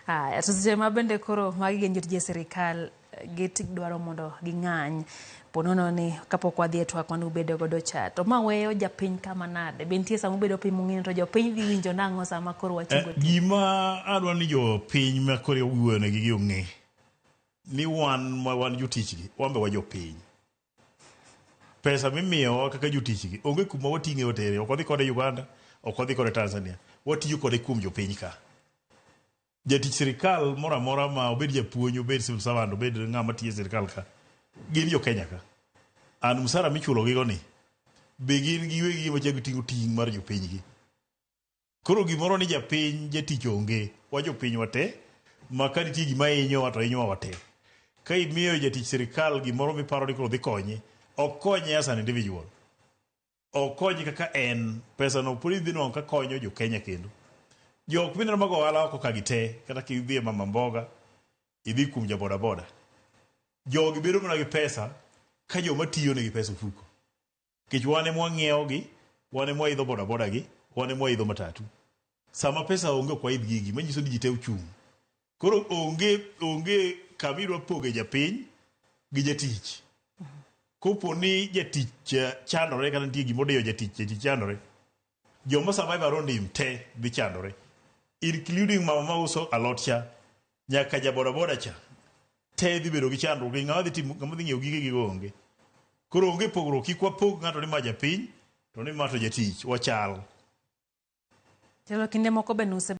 To seche ma bende koro magi gin jotije sirikal gidwaro mondo ging'any ponono ni kapok wadhi e twak mane ubedo godo cha to ma weyo japiny kama nade be nitie sama ubedo piny mung'ino to jopiny dhi winjo nang'o sama koro wachungo gima adwa ni jopiny ma koro wuonegi gi ong'e ni wan jotichgi wambe wa jopiny. Pesa mimiyowa kaka jotichgi onge kuma wating'e watere, ok wadhi kode Uganda, ok wadhi kode Tanzania, watiyo kode kuom jopiny ka. Jatich sirikal moro amora ma obed japuonj, obed civil servant, obed ng'ama tiyo sirikal ka, gin jo Kenya ka. An msara michulo gigo ni be gin giwegi machako ting'o ting' mar jopinygi. Koro gimoro ni japiny jatich onge, wa jopiny wate, ma ka nitie gima hinyowa to hinyowa wate. Ka imiyo jatich sirikal gimoro miparo ni koro dhi konye, ok konye as an individual, ok konye kaka en, pesa no pudi dhi nwang'o ka konyo jo Kenya kendo. Jok mineno mag ohala oko ka gite, kata kidhi e mama mboga, idhi kuom ja boda boda. Jogi bedo mana gi pesa ka joma tiyo negi pesa ofuko. Kech wane mwa ng'iewo gi, wane mwa idho boda boda gi, wane mwa idho matatu. Sama pesa onge kwa idh gigi, manyiso ni jite uchung'. Koro onge kamirwa poge japiny gi jatich. Kopo ni jatich chandore kata nitie gimodeyo jatich chandore, joma survive around him te dhi chandore, including mama ma uso alot cha, nyaka ja boda boda cha, te dhi bedo gi chandruok, ng'ama dhi ng'iewo gige gigo onge. Koro onge pogruok, kik wapog ng'ato ni ma japiny to ni ma to jatich, wachal. Kinde moko be nuse